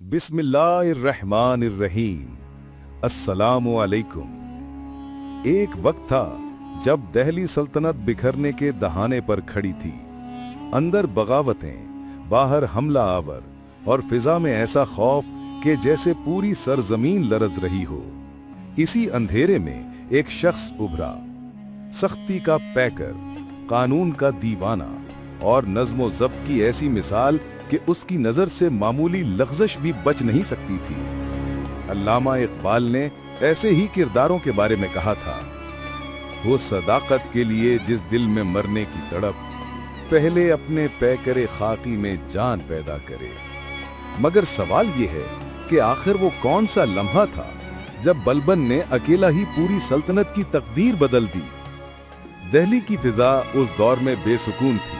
बिस्मिल्लाहिर्रहमानिर्रहीम। अस्सलामु अलैकुम। एक वक्त था जब दिल्ली सल्तनत बिखरने के दहाने पर खड़ी थी। अंदर बगावतें, बाहर हमला आवर और फिजा में ऐसा खौफ कि जैसे पूरी सरजमीन लरज रही हो। इसी अंधेरे में एक शख्स उभरा, सख्ती का पैकर, कानून का दीवाना और नज्मो ज़ब्त की ऐसी मिसाल कि उसकी नजर से मामूली लग़ज़श भी बच नहीं सकती थी। अल्लामा इक़बाल ने ऐसे ही किरदारों के बारे में कहा था, वो सदाकत के लिए जिस दिल में मरने की तड़प, पहले अपने पैकरे खाकी में जान पैदा करे। मगर सवाल ये है कि आखिर वो कौन सा लम्हा था जब बलबन ने अकेला ही पूरी सल्तनत की तकदीर बदल दी। दिल्ली की फिजा उस दौर में बेसुकून थी।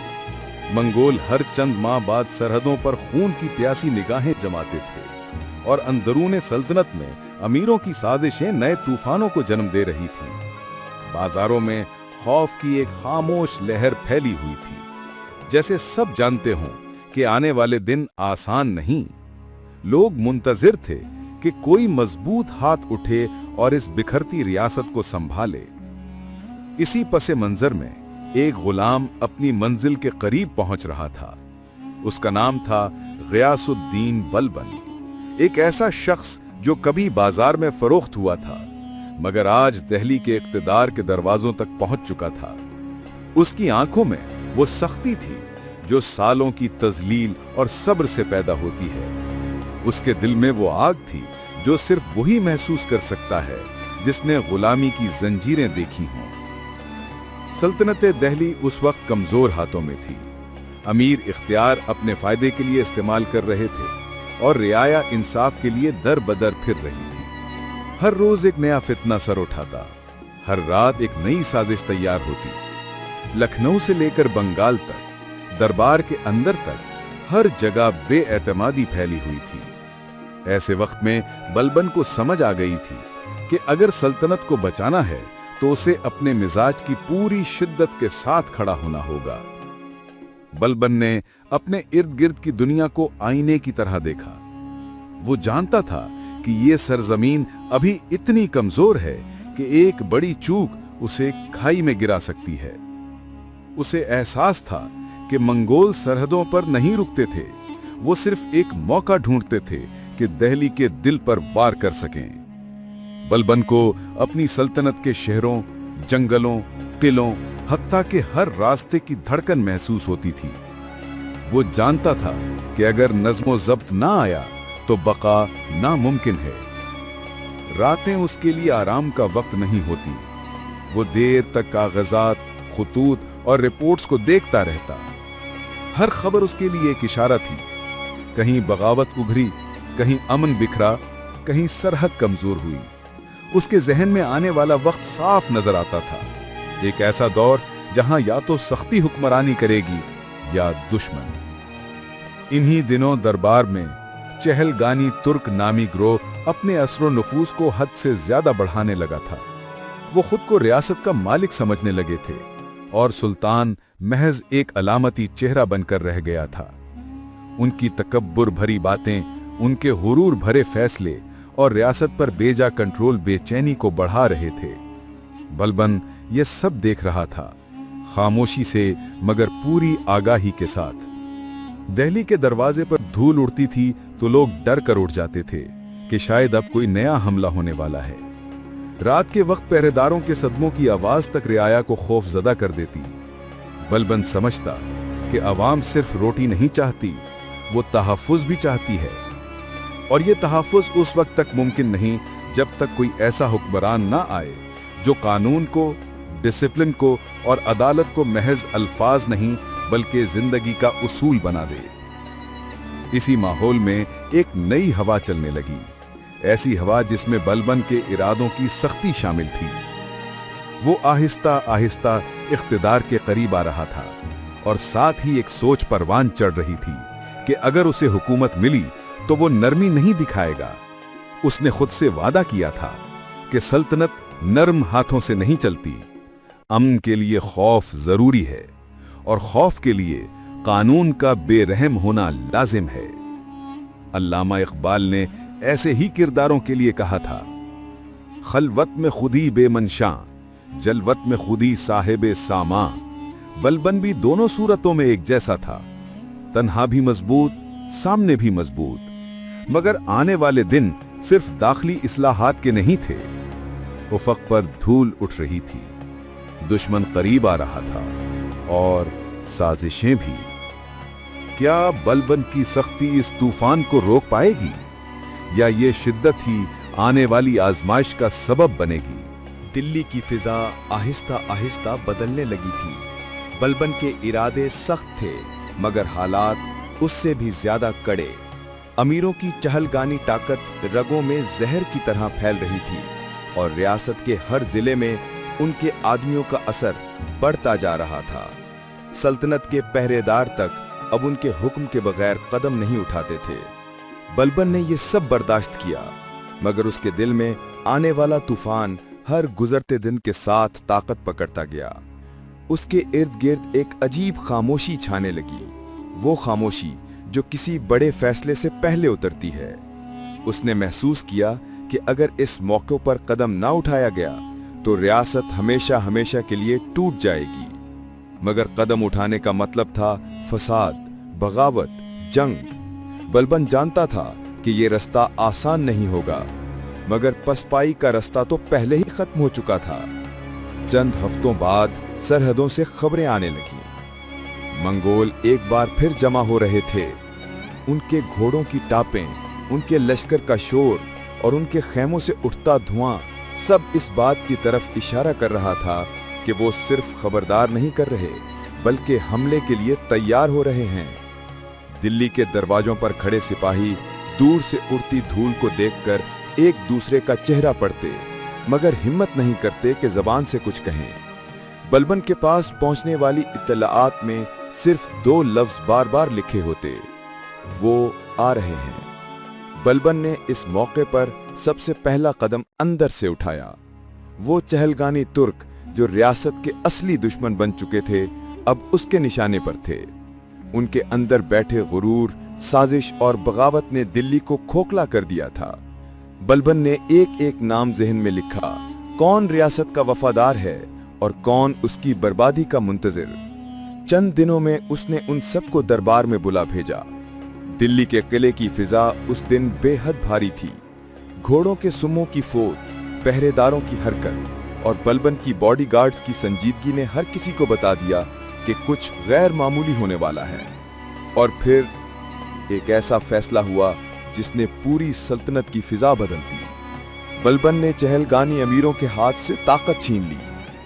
मंगोल हर चंद माह बाद सरहदों पर खून की प्यासी निगाहें जमाते थे और अंदरूने सल्तनत में अमीरों की साजिशें नए तूफानों को जन्म दे रही थीं। बाजारों में खौफ की एक खामोश लहर फैली हुई थी, जैसे सब जानते हों कि आने वाले दिन आसान नहीं। लोग मुंतजिर थे कि कोई मजबूत हाथ उठे और इस बिखरती रियासत को संभाले। इसी पसे मंजर में एक गुलाम अपनी मंजिल के करीब पहुंच रहा था। उसका नाम था गियासुद्दीन बलबन, एक ऐसा शख्स जो कभी बाजार में फरोख्त हुआ था मगर आज दिल्ली के इक्तिदार के दरवाजों तक पहुंच चुका था। उसकी आंखों में वो सख्ती थी जो सालों की तजलील और सब्र से पैदा होती है। उसके दिल में वो आग थी जो सिर्फ वही महसूस कर सकता है जिसने गुलामी की जंजीरें देखी हों। सल्तनत दिल्ली उस वक्त कमजोर हाथों में थी। अमीर इख्तियार अपने फायदे के लिए इस्तेमाल कर रहे थे और रियाया इंसाफ के लिए दर बदर फिर रही थी। हर रोज एक नया फितना सर उठाता, हर रात एक नई साजिश तैयार होती। लखनऊ से लेकर बंगाल तक, दरबार के अंदर तक, हर जगह बेएतमादी फैली हुई थी। ऐसे वक्त में बलबन को समझ आ गई थी कि अगर सल्तनत को बचाना है तो उसे अपने मिजाज की पूरी शिद्दत के साथ खड़ा होना होगा। बलबन ने अपने इर्द गिर्द की दुनिया को आईने की तरह देखा। वो जानता था कि ये सरजमीन अभी इतनी कमजोर है कि एक बड़ी चूक उसे खाई में गिरा सकती है। उसे एहसास था कि मंगोल सरहदों पर नहीं रुकते थे, वो सिर्फ एक मौका ढूंढते थे कि दिल्ली के दिल पर वार कर सकें। बलबन को अपनी सल्तनत के शहरों, जंगलों, किलों, हत्ता के हर रास्ते की धड़कन महसूस होती थी। वो जानता था कि अगर नज़्मो ज़ब्त ना आया तो बका नामुमकिन है। रातें उसके लिए आराम का वक्त नहीं होती। वो देर तक कागजात, खुतूत और रिपोर्ट्स को देखता रहता। हर खबर उसके लिए एक इशारा थी। कहीं बगावत उभरी, कहीं अमन बिखरा, कहीं सरहद कमजोर हुई। उसके जहन में आने वाला वक्त साफ नजर आता था, एक ऐसा दौर जहां या तो सख्ती हुक्मरानी करेगी या दुश्मन। इन्हीं दिनों दरबार में चहलगानी तुर्क नामी ग्रोह अपने असरो नफूस को हद से ज्यादा बढ़ाने लगा था। वो खुद को रियासत का मालिक समझने लगे थे और सुल्तान महज एक अलामती चेहरा बनकर रह गया था। उनकी तकब्बुर भरी बातें, उनके हुरूर भरे फैसले और रियासत पर बेजा कंट्रोल बेचैनी को बढ़ा रहे थे। बलबन ये सब देख रहा था, खामोशी से मगर पूरी आगाही के साथ। दिल्ली के दरवाजे पर धूल उड़ती थी तो लोग डर कर उठ जाते थे कि शायद अब कोई नया हमला होने वाला है। रात के वक्त पहरेदारों के सदमों की आवाज तक रियाया को खौफजदा कर देती। बलबन समझता कि अवाम सिर्फ रोटी नहीं चाहती, वो तहफ़्फ़ुज़ भी चाहती है। और ये तहफ़्फ़ुज़ उस वक्त तक मुमकिन नहीं जब तक कोई ऐसा हुक्मरान ना आए जो कानून को, डिसिप्लिन को और अदालत को महज अल्फाज नहीं बल्कि जिंदगी का उसूल बना दे। इसी माहौल में एक नई हवा चलने लगी, ऐसी हवा जिसमें बलबन के इरादों की सख्ती शामिल थी। वो आहिस्ता आहिस्ता इख्तिदार के करीब आ रहा था और साथ ही एक सोच परवान चढ़ रही थी कि अगर उसे हुकूमत मिली तो वो नरमी नहीं दिखाएगा। उसने खुद से वादा किया था कि सल्तनत नर्म हाथों से नहीं चलती। अमन के लिए खौफ जरूरी है और खौफ के लिए कानून का बेरहम होना लाजिम है। अल्लामा इकबाल ने ऐसे ही किरदारों के लिए कहा था, खलवत में खुदी बेमनशा, जलवत में खुदी साहिबे सामा। बलबन भी दोनों सूरतों में एक जैसा था, तन्हा भी मजबूत, सामने भी मजबूत। मगर आने वाले दिन सिर्फ दाखिली इस्लाहात के नहीं थे। उफक पर धूल उठ रही थी, दुश्मन करीब आ रहा था और साजिशें भी। क्या बलबन की सख्ती इस तूफान को रोक पाएगी, या ये शिद्दत ही आने वाली आजमाइश का सबब बनेगी? दिल्ली की फिजा आहिस्ता आहिस्ता बदलने लगी थी। बलबन के इरादे सख्त थे, मगर हालात उससे भी ज्यादा कड़े। अमीरों की चहलगानी ताकत रगों में जहर की तरह फैल रही थी और रियासत के हर जिले में उनके आदमियों का असर बढ़ता जा रहा था। सल्तनत के पहरेदार तक अब उनके हुक्म के बगैर कदम नहीं उठाते थे। बलबन ने यह सब बर्दाश्त किया, मगर उसके दिल में आने वाला तूफान हर गुजरते दिन के साथ ताकत पकड़ता गया। उसके इर्द गिर्द एक अजीब खामोशी छाने लगी, वो खामोशी जो किसी बड़े फैसले से पहले उतरती है। उसने महसूस किया कि अगर इस मौके पर कदम ना उठाया गया तो रियासत हमेशा हमेशा के लिए टूट जाएगी। मगर कदम उठाने का मतलब था फसाद, बगावत, जंग। बलबन जानता था कि ये रास्ता आसान नहीं होगा, मगर पसपाई का रास्ता तो पहले ही खत्म हो चुका था। चंद हफ्तों बाद सरहदों से खबरें आने लगीं। मंगोल एक बार फिर जमा हो रहे थे। उनके घोड़ों की टापें, उनके लश्कर का शोर और उनके खेमों से उठता धुआं सब इस बात की तरफ इशारा कर रहा था कि वो सिर्फ खबरदार नहीं कर रहे, बल्कि हमले के लिए तैयार हो रहे हैं। दिल्ली के दरवाजों पर खड़े सिपाही दूर से उड़ती धूल को देखकर एक दूसरे का चेहरा पढ़ते, मगर हिम्मत नहीं करते कि जबान से कुछ कहें। बलबन के पास पहुंचने वाली इत्तलाआत में सिर्फ 2 लफ्ज बार बार लिखे होते, वो आ रहे हैं। बलबन ने इस मौके पर सबसे पहला कदम अंदर से उठाया। वो चहलगानी तुर्क जो रियासत के असली दुश्मन बन चुके थे, अब उसके निशाने पर थे। उनके अंदर बैठे गुरूर, साजिश और बगावत ने दिल्ली को खोखला कर दिया था। बलबन ने एक एक नाम ज़हन में लिखा, कौन रियासत का वफादार है और कौन उसकी बर्बादी का मुंतजिर। चंद दिनों में उसने उन सबको दरबार में बुला भेजा। दिल्ली के किले की फिजा उस दिन बेहद भारी थी। घोड़ों के सुमों की फौज, पहरेदारों की हरकत और बलबन की बॉडीगार्ड्स की संजीदगी ने हर किसी को बता दिया कि कुछ गैर मामूली होने वाला है। और फिर एक ऐसा फैसला हुआ जिसने पूरी सल्तनत की फिजा बदल दी। बलबन ने चहलगानी अमीरों के हाथ से ताकत छीन ली,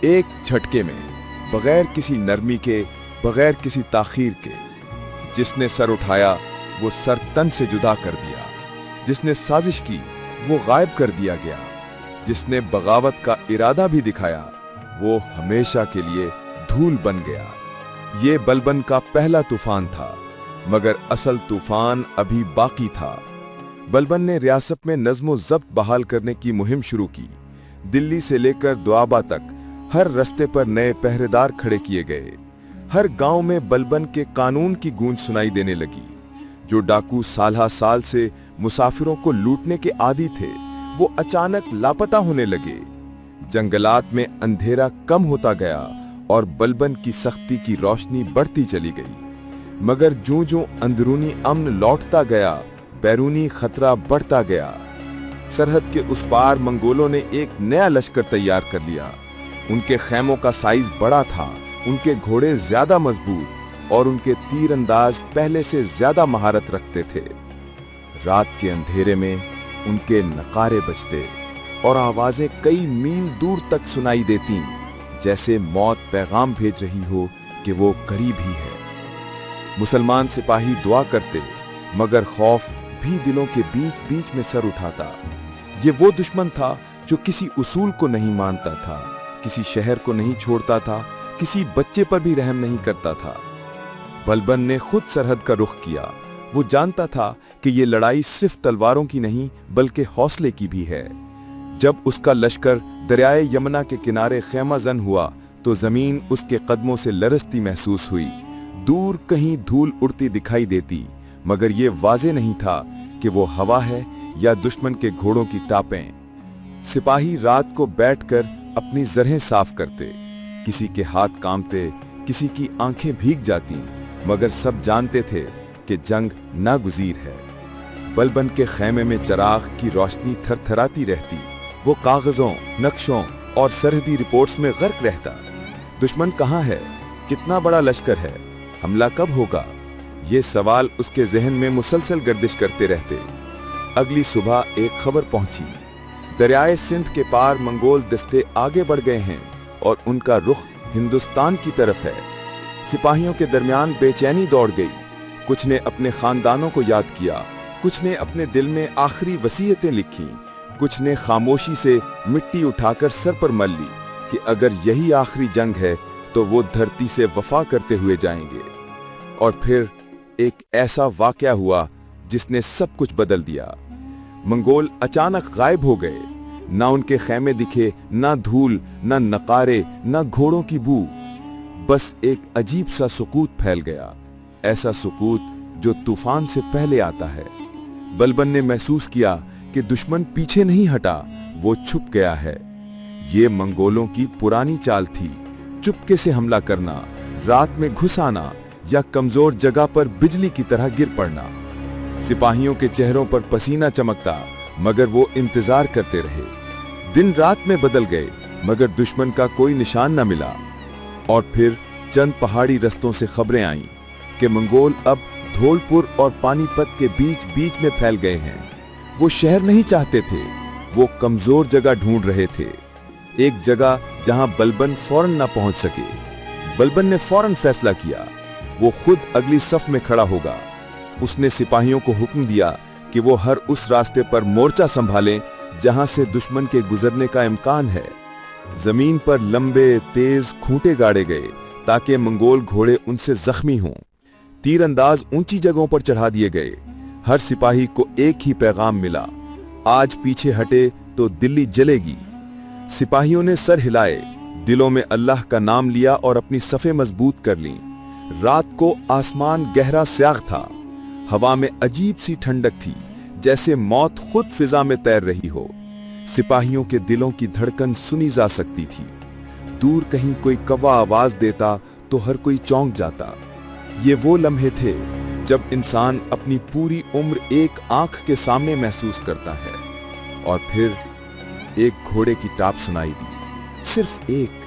एक झटके में, बगैर किसी नरमी के, बगैर किसी ताखीर के। जिसने सर उठाया वो सर तन से जुदा कर दिया, जिसने साजिश की वो गायब कर दिया गया, जिसने बगावत का इरादा भी दिखाया वो हमेशा के लिए धूल बन गया। ये बलबन का पहला तूफान था, मगर असल तूफान अभी बाकी था। बलबन ने रियासत में नज़्म व ज़ब्त बहाल करने की मुहिम शुरू की। दिल्ली से लेकर दोआबा तक हर रास्ते पर नए पहरेदार खड़े किए गए। हर गांव में बलबन के कानून की गूंज सुनाई देने लगी। जो डाकू साल साल से मुसाफिरों को लूटने के आदी थे, वो अचानक लापता होने लगे। जंगलात में अंधेरा कम होता गया और बलबन की सख्ती की रोशनी बढ़ती चली गई। मगर ज्यों-ज्यों अंदरूनी अमन लौटता गया, बैरूनी खतरा बढ़ता गया। सरहद के उस पार मंगोलों ने एक नया लश्कर तैयार कर लिया। उनके खेमों का साइज बड़ा था, उनके घोड़े ज्यादा मजबूत और उनके तीरंदाज पहले से ज्यादा महारत रखते थे। रात के अंधेरे में उनके नकारे बजते और आवाजें कई मील दूर तक सुनाई देती, जैसे मौत पैगाम भेज रही हो कि वो करीब ही है। मुसलमान सिपाही दुआ करते, मगर खौफ भी दिलों के बीच बीच में सर उठाता। ये वो दुश्मन था जो किसी उसूल को नहीं मानता था, किसी शहर को नहीं छोड़ता था, किसी बच्चे पर भी रहम नहीं करता था। बलबन ने खुद सरहद का रुख किया। वो जानता था कि ये लड़ाई सिर्फ तलवारों की नहीं बल्कि हौसले की भी है। जब उसका लश्कर दरियाए यमुना के किनारे खेमा जन हुआ तो जमीन उसके कदमों से लरसती महसूस हुई। दूर कहीं धूल उड़ती दिखाई देती, मगर ये वाज़े नहीं था कि वो हवा है या दुश्मन के घोड़ों की टापें। सिपाही रात को बैठकर अपनी जरहें साफ करते, किसी के हाथ कांपते, किसी की आंखें भीग जाती, मगर सब जानते थे कि जंग नागुजीर है। बलबन के खेमे में चिराग की रोशनी थरथराती रहती, वो कागजों, नक्शों और सरहदी रिपोर्ट्स में गर्क रहता। दुश्मन कहाँ है, कितना बड़ा लश्कर है, हमला कब होगा, ये सवाल उसके जहन में मुसलसल गर्दिश करते रहते। अगली सुबह एक खबर पहुंची, दरियाए सिंध के पार मंगोल दस्ते आगे बढ़ गए हैं और उनका रुख हिंदुस्तान की तरफ है। सिपाहियों के दरमियान बेचैनी दौड़ गई, कुछ ने अपने खानदानों को याद किया, कुछ ने अपने दिल में आखिरी वसीयतें लिखी, कुछ ने खामोशी से मिट्टी उठाकर सर पर मल ली कि अगर यही आखिरी जंग है तो वो धरती से वफा करते हुए जाएंगे। और फिर एक ऐसा वाकया हुआ जिसने सब कुछ बदल दिया। मंगोल अचानक गायब हो गए, ना उनके खेमे दिखे, ना धूल, ना नकारे, ना घोड़ों की बू, बस एक अजीब सा सुकूत फैल गया, ऐसा सुकूत जो तूफान से पहले आता है। बलबन ने महसूस किया कि दुश्मन पीछे नहीं हटा, वो छुप गया है। ये मंगोलों की पुरानी चाल थी, चुपके से हमला करना, रात में घुस आना या कमजोर जगह पर बिजली की तरह गिर पड़ना। सिपाहियों के चेहरों पर पसीना चमकता, मगर वो इंतजार करते रहे। दिन रात में बदल गए, मगर दुश्मन का कोई निशान न मिला। और फिर चंद पहाड़ी रस्तों से खबरें आईं कि मंगोल अब धौलपुर और पानीपत के बीच बीच में फैल गए हैं। वो शहर नहीं चाहते थे, वो कमजोर जगह ढूंढ रहे थे, एक जगह जहां बलबन फौरन ना पहुंच सके। बलबन ने फौरन फैसला किया, वो खुद अगली सफ में खड़ा होगा। उसने सिपाहियों को हुक्म दिया कि वो हर उस रास्ते पर मोर्चा संभालें जहां से दुश्मन के गुजरने का इम्कान है। जमीन पर लंबे तेज खूंटे गाड़े गए ताकि मंगोल घोड़े उनसे जख्मी हों। तीरंदाज ऊंची जगहों पर चढ़ा दिए गए। हर सिपाही को एक ही पैगाम मिला, आज पीछे हटे तो दिल्ली जलेगी। सिपाहियों ने सर हिलाए, दिलों में अल्लाह का नाम लिया और अपनी सफ़ें मजबूत कर लीं। रात को आसमान गहरा स्याह था, हवा में अजीब सी ठंडक थी, जैसे मौत खुद फिजा में तैर रही हो। सिपाहियों के दिलों की धड़कन सुनी जा सकती थी। दूर कहीं कोई कौवा आवाज देता तो हर कोई चौंक जाता। ये वो लम्हे थे जब इंसान अपनी पूरी उम्र एक आंख के सामने महसूस करता है। और फिर एक घोड़े की टाप सुनाई दी, सिर्फ एक,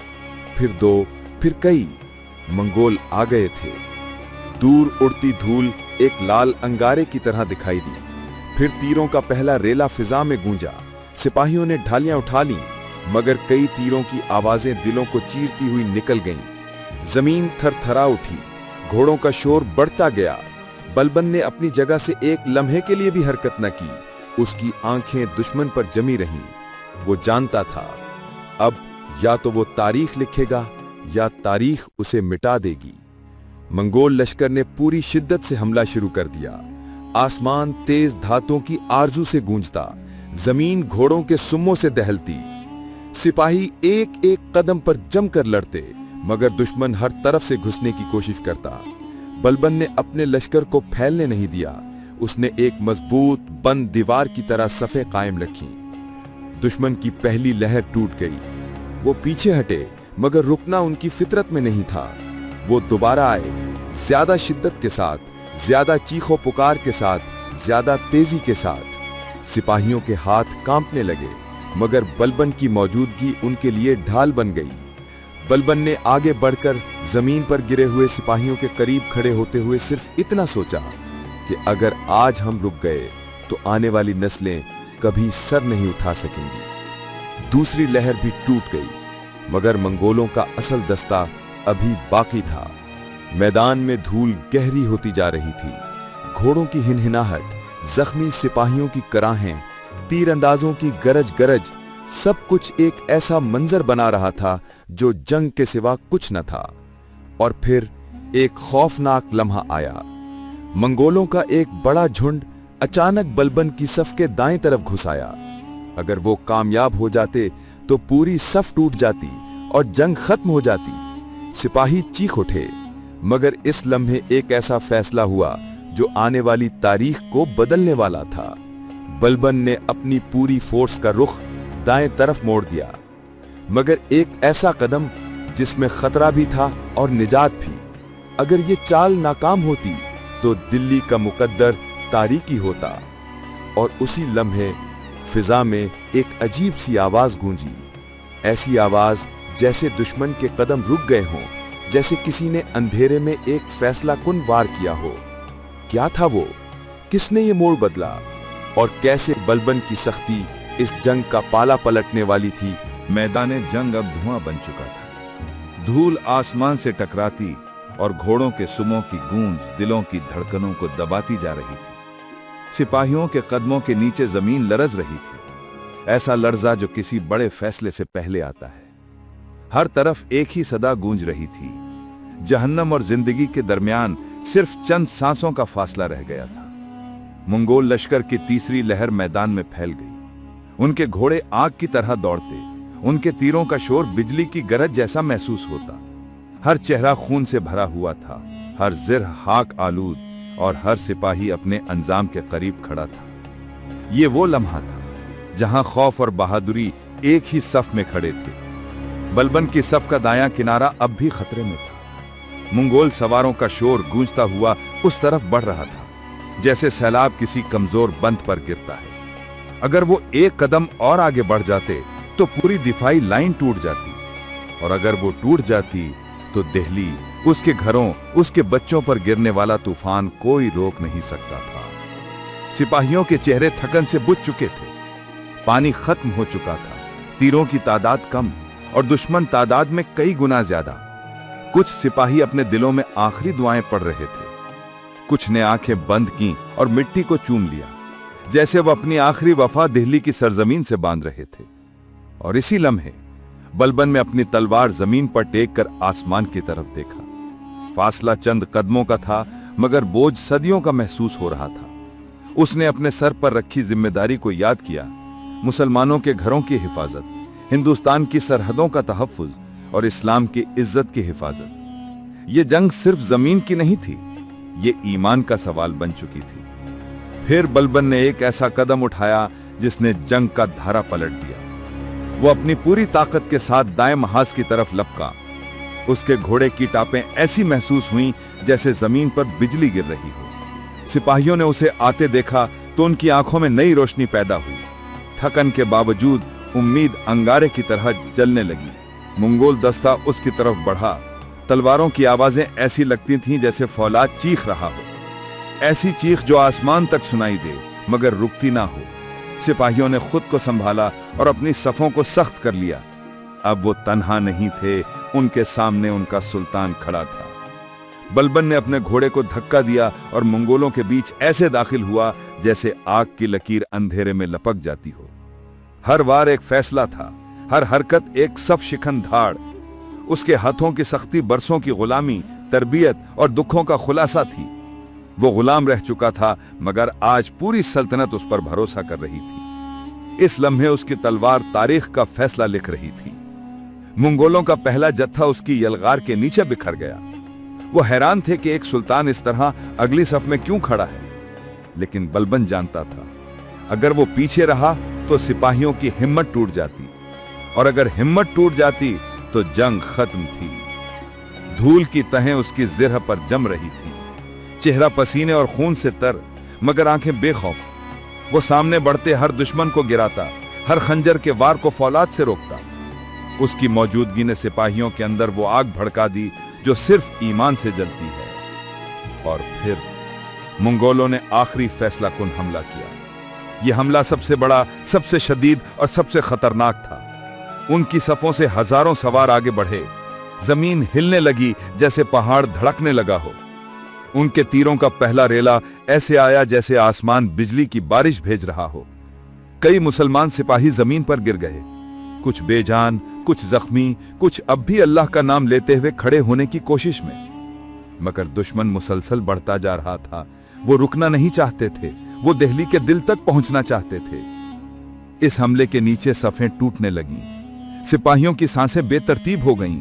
फिर दो, फिर कई। मंगोल आ गए थे। दूर उड़ती धूल एक लाल अंगारे की तरह दिखाई दी। फिर तीरों का पहला रेला फिजा में गूंजा। सिपाहियों ने ढालियां उठा लीं, मगर कई तीरों की आवाजें दिलों को चीरती हुई निकल गईं। जमीन थरथरा उठी, घोड़ों का शोर बढ़ता गया। बलबन ने अपनी जगह से एक लम्हे के लिए भी हरकत न की। उसकी आंखें दुश्मन पर जमी रहीं। वो जानता था, अब या तो वो तारीख लिखेगा या तारीख उसे मिटा देगी। मंगोल लश्कर ने पूरी शिद्दत से हमला शुरू कर दिया। आसमान तेज धातों की आरजू से गूंजता, जमीन घोड़ों के सुम्मों से दहलती। सिपाही एक एक कदम पर जमकर लड़ते, मगर दुश्मन हर तरफ से घुसने की कोशिश करता। बलबन ने अपने लश्कर को फैलने नहीं दिया। उसने एक मजबूत बंद दीवार की तरह सफ़ें कायम रखी। दुश्मन की पहली लहर टूट गई। वो पीछे हटे, मगर रुकना उनकी फितरत में नहीं था। वो दोबारा आए, ज्यादा शिद्दत के साथ, ज्यादा चीखों पुकार के साथ, ज्यादा तेजी के साथ। सिपाहियों के हाथ कांपने लगे, मगर बलबन की मौजूदगी उनके लिए ढाल बन गई। बलबन ने आगे बढ़कर जमीन पर गिरे हुए सिपाहियों के करीब खड़े होते हुए सिर्फ इतना सोचा कि अगर आज हम रुक गए तो आने वाली नस्लें कभी सर नहीं उठा सकेंगी। दूसरी लहर भी टूट गई, मगर मंगोलों का असल दस्ता अभी बाकी था। मैदान में धूल गहरी होती जा रही थी। घोड़ों की हिनहिनाहट, जख्मी सिपाहियों की कराहें, तीरंदाजों की गरज गरज, सब कुछ एक ऐसा मंजर बना रहा था जो जंग के सिवा कुछ न था। और फिर एक खौफनाक लम्हा आया। मंगोलों का एक बड़ा झुंड अचानक बलबन की सफ के दाएं तरफ घुस आया। अगर वो कामयाब हो जाते तो पूरी सफ टूट जाती और जंग खत्म हो जाती। सिपाही चीख उठे, मगर इस लम्हे एक ऐसा फैसला हुआ जो आने वाली तारीख को बदलने वाला था। बलबन ने अपनी पूरी फोर्स का रुख दाएं तरफ मोड़ दिया, मगर एक ऐसा कदम जिसमें खतरा भी था और निजात भी। अगर ये चाल नाकाम होती तो दिल्ली का मुकद्दर तारीकी होता। और उसी लम्हे फिजा में एक अजीब सी आवाज गूंजी, ऐसी आवाज जैसे दुश्मन के कदम रुक गए हों, जैसे किसी ने अंधेरे में एक फैसला कुन वार किया हो। क्या था वो? किसने ये मोड़ बदला? और कैसे बलबन की सख्ती इस जंग का पाला पलटने वाली थी? मैदान जंग अब धुआं बन चुका था। धूल आसमान से टकराती और घोड़ों के सुमों की गूंज दिलों की धड़कनों को दबाती जा रही थी। सिपाहियों के कदमों के नीचे जमीन लरज रही थी, ऐसा लर्जा जो किसी बड़े फैसले से पहले आता है। हर तरफ एक ही सदा गूंज रही थी, जहन्नम और जिंदगी के दरमियान सिर्फ चंद सांसों का फासला रह गया था। मंगोल लश्कर की तीसरी लहर मैदान में फैल गई। उनके घोड़े आग की तरह दौड़ते, उनके तीरों का शोर बिजली की गरज जैसा महसूस होता। हर चेहरा खून से भरा हुआ था, हर जिर हाक आलूद, और हर सिपाही अपने अंजाम के करीब खड़ा था। ये वो लम्हा था जहां खौफ और बहादुरी एक ही सफ में खड़े थे। बलबन की सफ का दायां किनारा अब भी खतरे में था। मंगोल सवारों का शोर गूंजता हुआ उस तरफ बढ़ रहा था, जैसे सैलाब किसी कमजोर बंद पर गिरता है। अगर वो एक कदम और आगे बढ़ जाते तो पूरी दिफाई लाइन टूट जाती, और अगर वो टूट जाती तो दिल्ली, उसके घरों, उसके बच्चों पर गिरने वाला तूफान कोई रोक नहीं सकता था। सिपाहियों के चेहरे थकन से बुझ चुके थे, पानी खत्म हो चुका था, तीरों की तादाद कम और दुश्मन तादाद में कई गुना ज्यादा। कुछ सिपाही अपने दिलों में आखिरी दुआएं पढ़ रहे थे, कुछ ने आंखें बंद की और मिट्टी को चूम लिया, जैसे वो अपनी आखिरी वफा दिल्ली की सरजमीन से बांध रहे थे। और इसी लम्हे बलबन में अपनी तलवार जमीन पर टेक कर आसमान की तरफ देखा। फासला चंद कदमों का था, मगर बोझ सदियों का महसूस हो रहा था। उसने अपने सर पर रखी जिम्मेदारी को याद किया, मुसलमानों के घरों की हिफाजत, हिंदुस्तान की सरहदों का तहफ्फुज और इस्लाम की इज्जत की हिफाजत। ये जंग सिर्फ जमीन की नहीं थी, ये ईमान का सवाल बन चुकी थी। फिर बलबन ने एक ऐसा कदम उठाया जिसने जंग का धारा पलट दिया। वो अपनी पूरी ताकत के साथ दाएं महाज की तरफ लपका। उसके घोड़े की टापें ऐसी महसूस हुईं जैसे जमीन पर बिजली गिर रही हो। सिपाहियों ने उसे आते देखा तो उनकी आंखों में नई रोशनी पैदा हुई। थकन के बावजूद उम्मीद अंगारे की तरह जलने लगी। मंगोल दस्ता उसकी तरफ बढ़ा। तलवारों की आवाजें ऐसी लगती थीं जैसे फौलाद चीख रहा हो, ऐसी चीख जो आसमान तक सुनाई दे मगर रुकती ना हो। सिपाहियों ने खुद को संभाला और अपनी सफों को सख्त कर लिया। अब वो तन्हा नहीं थे, उनके सामने उनका सुल्तान खड़ा था। बलबन ने अपने घोड़े को धक्का दिया और मंगोलों के बीच ऐसे दाखिल हुआ जैसे आग की लकीर अंधेरे में लपक जाती हो। हर वार एक फैसला था, हर हरकत एक सफ शिकन धाड़। उसके हाथों की सख्ती बरसों की गुलामी, तरबियत और दुखों का खुलासा थी। वो गुलाम रह चुका था, मगर आज पूरी सल्तनत उस पर भरोसा कर रही थी। इस लम्हे उसकी तलवार तारीख का फैसला लिख रही थी। मंगोलों का पहला जत्था उसकी यलगार के नीचे बिखर गया। वो हैरान थे कि एक सुल्तान इस तरह अगली सफ में क्यों खड़ा है। लेकिन बलबन जानता था, अगर वो पीछे रहा तो सिपाहियों की हिम्मत टूट जाती, और अगर हिम्मत टूट जाती तो जंग खत्म थी। धूल की तहें उसकी जिरह पर जम रही थी, चेहरा पसीने और खून से तर, मगर आंखें बेखौफ। वो सामने बढ़ते हर दुश्मन को गिराता, हर खंजर के वार को फौलाद से रोकता। उसकी मौजूदगी ने सिपाहियों के अंदर वो आग भड़का दी जो सिर्फ ईमान से जलती है। और फिर मंगोलों ने आखिरी फैसला कुन हमला किया। यह हमला सबसे बड़ा, सबसे शदीद और सबसे खतरनाक था। उनकी सफों से हजारों सवार आगे बढ़े। जमीन हिलने लगी जैसे पहाड़ धड़कने लगा हो। उनके तीरों का पहला रेला ऐसे आया जैसे आसमान बिजली की बारिश भेज रहा हो। कई मुसलमान सिपाही जमीन पर गिर गए, कुछ बेजान, कुछ जख्मी, कुछ अब भी अल्लाह का नाम लेते हुए खड़े होने की कोशिश में। मगर दुश्मन मुसलसल बढ़ता जा रहा था। वो रुकना नहीं चाहते थे, वो दिल्ली के दिल तक पहुंचना चाहते थे। इस हमले के नीचे सफें टूटने लगीं, सिपाहियों की सांसें बेतरतीब हो गईं,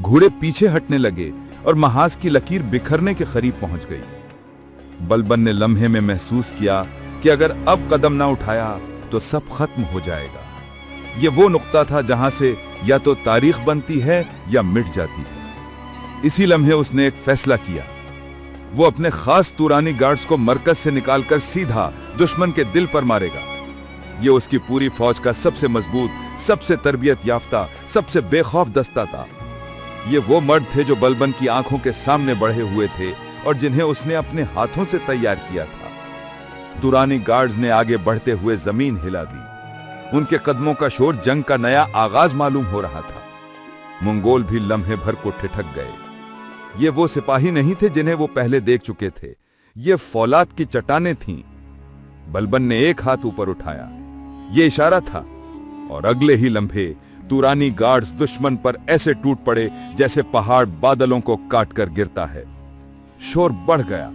घोड़े पीछे हटने लगे और महाज की लकीर बिखरने के करीब पहुंच गई। बलबन ने लम्हे में महसूस किया कि अगर अब कदम ना उठाया तो सब खत्म हो जाएगा। ये वो नुक्ता था जहां से या तो तारीख बनती है या मिट जाती है। इसी लम्हे उसने एक फैसला किया। वो अपने खास तुरानी गार्ड्स को मरकज से निकालकर सीधा दुश्मन के दिल पर मारेगा। ये उसकी पूरी फौज का सबसे मजबूत, सबसे तरबियत याफ्ता, सबसे बेखौफ दस्ता था। ये वो मर्द थे जो बलबन की आंखों के सामने बढ़े हुए थे और जिन्हें उसने अपने हाथों से तैयार किया था। तुरानी गार्ड्स ने आगे बढ़ते हुए जमीन हिला दी। उनके कदमों का शोर जंग का नया आगाज मालूम हो रहा था। मंगोल भी लम्हे भर को ठिठक गए। ये वो सिपाही नहीं थे जिन्हें वो पहले देख चुके थे। ये फौलाद की चट्टानें थीं। बलबन ने एक हाथ ऊपर उठाया। ये इशारा था और अगले ही लम्हे तुरानी गार्ड्स दुश्मन पर ऐसे टूट पड़े जैसे पहाड़ बादलों को काट कर गिरता है। शोर बढ़ गया,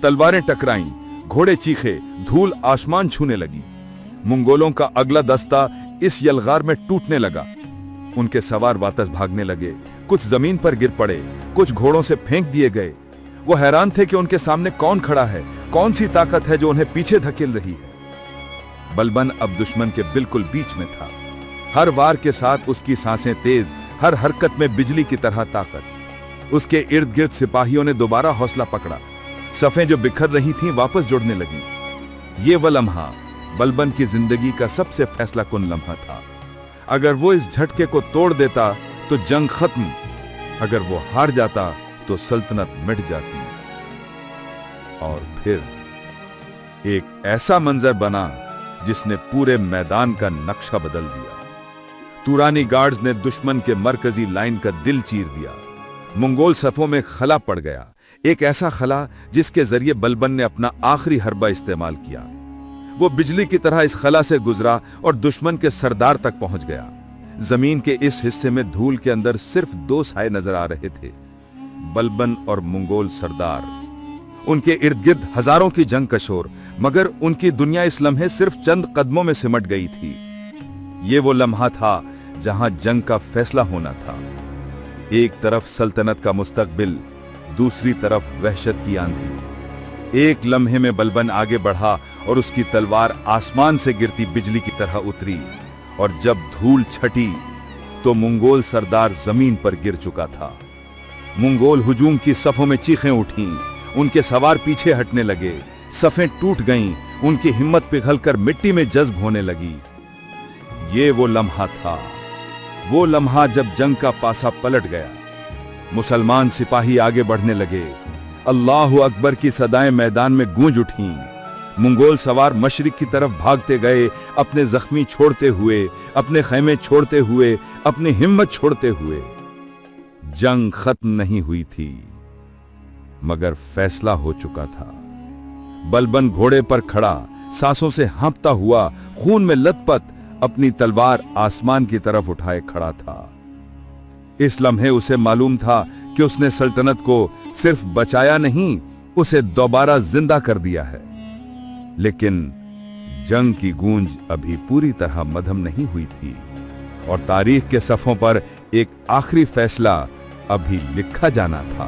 तलवारें टकराईं, घोड़े चीखे, धूल आसमान छूने लगी। मंगोलों का अगला दस्ता इस यलगार में टूटने लगा। उनके सवार वापस भागने लगे। कुछ जमीन पर गिर पड़े, कुछ घोड़ों से फेंक दिए गए। वो हैरान थे कि उनके सामने कौन खड़ा है, कौन सी ताकत है जो उन्हें पीछे धकेल रही है। बलबन अब दुश्मन के बिल्कुल बीच में था। हर वार के साथ उसकी सांसें तेज, हर हरकत में बिजली की तरह ताकत। उसके इर्द गिर्द सिपाहियों ने दोबारा हौसला पकड़ा। सफें जो बिखर रही थीं वापस जुड़ने लगी। ये वह लम्हा बलबन की जिंदगी का सबसे फैसला कुन लम्हा था। अगर वो इस झटके को तोड़ देता तो जंग खत्म, अगर वो हार जाता तो सल्तनत मिट जाती। और फिर एक ऐसा मंजर बना जिसने पूरे मैदान का नक्शा बदल दिया। तुरानी गार्ड्स ने दुश्मन के मरकजी लाइन का दिल चीर दिया। मंगोल सफों में खला पड़ गया, एक ऐसा खला जिसके जरिए बलबन ने अपना आखिरी हरबा इस्तेमाल किया। वो बिजली की तरह इस खला से गुजरा और दुश्मन के सरदार तक पहुंच गया। जमीन के इस हिस्से में धूल के अंदर सिर्फ दो साए नजर आ रहे थे, बलबन और मंगोल सरदार। उनके इर्द गिर्द हजारों की जंग का शोर, मगर उनकी दुनिया इस लम्हे सिर्फ चंद कदमों में सिमट गई थी। ये वो लम्हा था जहां जंग का फैसला होना था। एक तरफ सल्तनत का मुस्तकबिल, दूसरी तरफ वहशत की आंधी। एक लम्हे में बलबन आगे बढ़ा और उसकी तलवार आसमान से गिरती बिजली की तरह उतरी, और जब धूल छटी तो मंगोल सरदार जमीन पर गिर चुका था। मंगोल हुजूम की सफों में चीखें उठीं, उनके सवार पीछे हटने लगे, सफें टूट गईं, उनकी हिम्मत पिघलकर मिट्टी में जज्ब होने लगी। ये वो लम्हा था, वो लम्हा जब जंग का पासा पलट गया। मुसलमान सिपाही आगे बढ़ने लगे। अल्लाहु अकबर की सदाएं मैदान में गूंज उठीं। मंगोल सवार मशरिक की तरफ भागते गए, अपने जख्मी छोड़ते हुए, अपने खैमे छोड़ते हुए, अपनी हिम्मत छोड़ते हुए। जंग खत्म नहीं हुई थी, मगर फैसला हो चुका था। बलबन घोड़े पर खड़ा, सांसों से हाँफता हुआ, खून में लथपथ, अपनी तलवार आसमान की तरफ उठाए खड़ा था। इस लम्हे उसे मालूम था कि उसने सल्तनत को सिर्फ बचाया नहीं, उसे दोबारा जिंदा कर दिया है। लेकिन जंग की गूंज अभी पूरी तरह मद्धम नहीं हुई थी और तारीख के सफ़ों पर एक आखिरी फैसला अभी लिखा जाना था।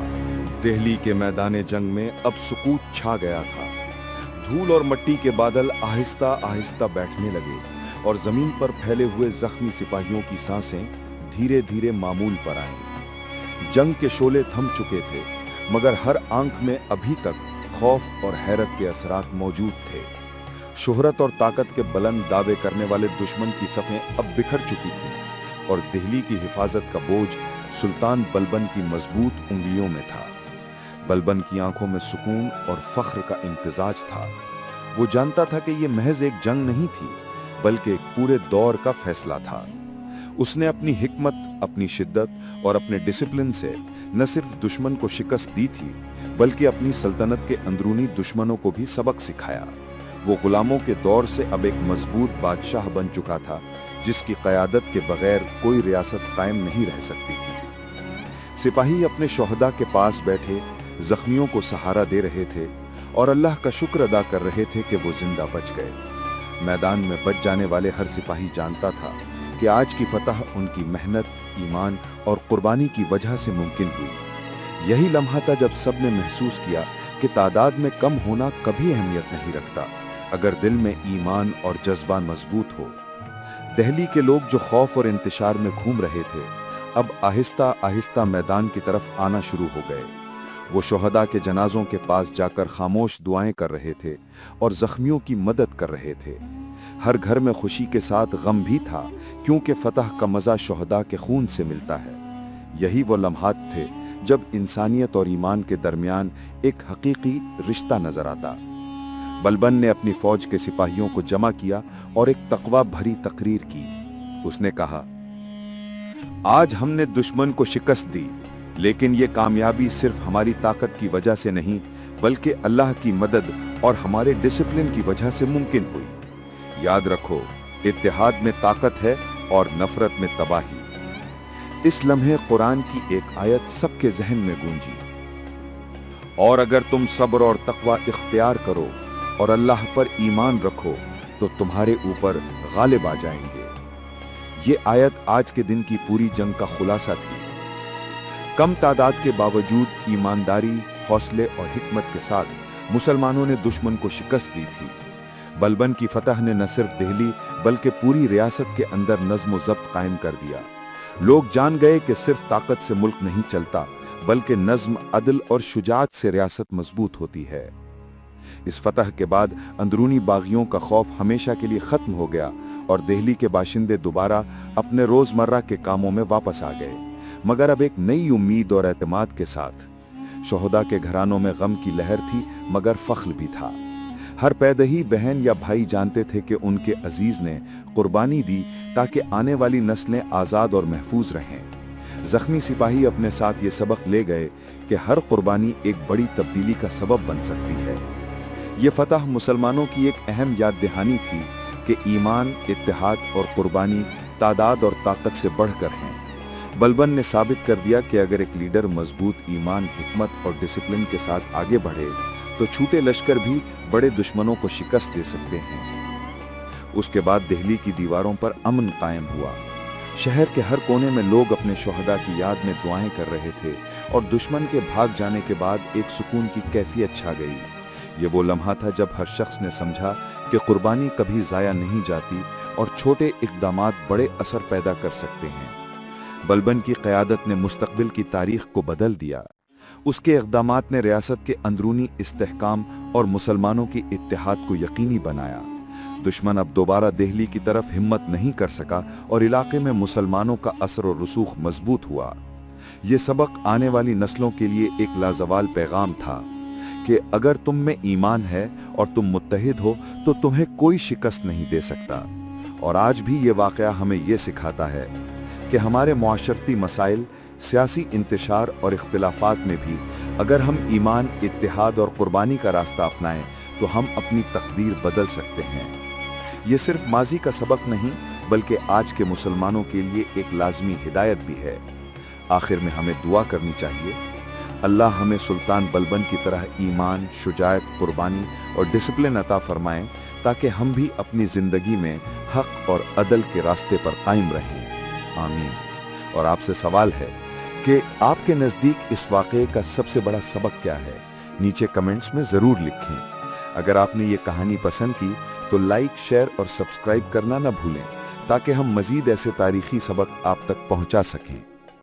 दिल्ली के मैदान जंग में अब सुकूत छा गया था। धूल और मट्टी के बादल आहिस्ता आहिस्ता बैठने लगे और जमीन पर फैले हुए जख्मी सिपाहियों की सांसें धीरे धीरे मामूल पर आईं। जंग के शोले थम चुके थे, मगर हर आंख में अभी तक खौफ और हैरत के असरात मौजूद थे। शोहरत और ताकत के बुलंद दावे करने वाले दुश्मन की सफ़ें अब बिखर चुकी थीं और दिल्ली की हिफाजत का बोझ सुल्तान बलबन की मजबूत उंगलियों में था। बलबन की आंखों में सुकून और फख्र का इम्तिजाज था। वो जानता था कि ये महज एक जंग नहीं थी, बल्कि एक पूरे दौर का फैसला था। उसने अपनी हिकमत, अपनी शिद्दत और अपने डिसिप्लिन से न सिर्फ दुश्मन को शिकस्त दी थी, बल्कि अपनी सल्तनत के अंदरूनी दुश्मनों को भी सबक सिखाया। वो गुलामों के दौर से अब एक मजबूत बादशाह बन चुका था, जिसकी क़यादत के बगैर कोई रियासत कायम नहीं रह सकती थी। सिपाही अपने शोहदा के पास बैठे जख्मियों को सहारा दे रहे थे और अल्लाह का शुक्र अदा कर रहे थे कि वो जिंदा बच गए। मैदान में बच जाने वाले हर सिपाही जानता था कि आज की फतह उनकी मेहनत, ईमान और कुर्बानी की वजह से मुमकिन हुई। यही लम्हा था जब सबने महसूस किया कि तादाद में कम होना कभी अहमियत नहीं रखता अगर दिल में ईमान और जज्बा मजबूत हो। दिल्ली के लोग जो खौफ और इंतशार में घूम रहे थे अब आहिस्ता आहिस्ता मैदान की तरफ आना शुरू हो गए। वो शोहदा के जनाजों के पास जाकर खामोश दुआएं कर रहे थे और जख्मियों की मदद कर रहे थे। हर घर में खुशी के साथ गम भी था, क्योंकि फतह का मज़ा शोहदा के खून से मिलता है। यही वो लम्हात थे जब इंसानियत और ईमान के दरमियान एक हकीकी रिश्ता नजर आता। बलबन ने अपनी फौज के सिपाहियों को जमा किया और एक तकवा भरी तकरीर की। उसने कहा, आज हमने दुश्मन को शिकस्त दी, लेकिन ये कामयाबी सिर्फ हमारी ताकत की वजह से नहीं बल्कि अल्लाह की मदद और हमारे डिसिप्लिन की वजह से मुमकिन हुई। याद रखो, इत्तेहाद में ताकत है और नफरत में तबाही। इस लम्हे कुरान की एक आयत सबके जहन में गूंजी, और अगर तुम सब्र और तकवा इख्तियार करो और अल्लाह पर ईमान रखो तो तुम्हारे ऊपर गालिब आ जाएंगे। ये आयत आज के दिन की पूरी जंग का खुलासा थी। कम तादाद के बावजूद ईमानदारी, हौसले और हिकमत के साथ मुसलमानों ने दुश्मन को शिकस्त दी थी। बलबन की फतह ने न सिर्फ दिल्ली बल्कि पूरी रियासत के अंदर नज्म व ज़ब्त कायम कर दिया। लोग जान गए कि सिर्फ ताकत से मुल्क नहीं चलता बल्कि नज्म, अदल और शुजाअत से रियासत मजबूत होती है। इस फतह के बाद अंदरूनी बागियों का खौफ हमेशा के लिए खत्म हो गया और दिल्ली के बाशिंदे दोबारा अपने रोजमर्रा के कामों में वापस आ गए, मगर अब एक नई उम्मीद और एतमाद के साथ। शोहदा के घरानों में गम की लहर थी मगर फख्र भी था। हर पैदही बहन या भाई जानते थे कि उनके अजीज ने कुर्बानी दी ताकि आने वाली नस्लें आज़ाद और महफूज रहें। जख्मी सिपाही अपने साथ ये सबक ले गए कि हर कुर्बानी एक बड़ी तब्दीली का सबब बन सकती है। ये फतह मुसलमानों की एक अहम याद दहानी थी कि ईमान, इत्तेहाद और कुर्बानी तादाद और ताकत से बढ़कर हैं। बलबन ने साबित कर दिया कि अगर एक लीडर मजबूत ईमान, हिकमत और डिसिप्लिन के साथ आगे बढ़े तो छोटे लश्कर भी बड़े दुश्मनों को शिकस्त दे सकते हैं। उसके बाद दिल्ली की दीवारों पर अमन कायम हुआ। शहर के हर कोने में लोग अपने शोहदा की याद में दुआएं कर रहे थे और दुश्मन के भाग जाने के बाद एक सुकून की कैफियत छा गई। ये वो लम्हा था जब हर शख्स ने समझा कि कुर्बानी कभी ज़ाया नहीं जाती और छोटे इक़दामात बड़े असर पैदा कर सकते हैं। बलबन की क़यादत ने मुस्तक़बिल की तारीख़ को बदल दिया। उसके इक़दामात ने रियासत के अंदरूनी इस्तेहकाम और मुसलमानों की इत्तेहाद को यकीनी बनाया। दुश्मन अब दोबारा दिल्ली की तरफ हिम्मत नहीं कर सका और इलाके में मुसलमानों का असर और रसूख मजबूत हुआ। ये सबक आने वाली नस्लों के लिए एक लाजवाल पैगाम था कि अगर तुम में ईमान है और तुम मुत्तहिद हो तो तुम्हें कोई शिकस्त नहीं दे सकता। और आज भी ये वाक़या हमें ये सिखाता है कि हमारे मुआशरती मसाइल, सियासी इंतशार और इख्तिलाफात में भी अगर हम ईमान, इत्तेहाद और कुर्बानी का रास्ता अपनाएं तो हम अपनी तकदीर बदल सकते हैं। ये सिर्फ माजी का सबक नहीं बल्कि आज के मुसलमानों के लिए एक लाजमी हिदायत भी है। आखिर में हमें दुआ करनी चाहिए, अल्लाह हमें सुल्तान बलबन की तरह ईमान, शुजाअत, कुर्बानी और डिसिप्लिन अता फरमाएं ताकि हम भी अपनी ज़िंदगी में हक और अदल के रास्ते पर कायम रहें। आमीन। और आपसे सवाल है कि आपके नज़दीक इस वाक़े का सबसे बड़ा सबक क्या है? नीचे कमेंट्स में ज़रूर लिखें। अगर आपने ये कहानी पसंद की तो लाइक, शेयर और सब्सक्राइब करना न भूलें ताकि हम मज़ीद ऐसे तारीख़ी सबक आप तक पहुँचा सकें।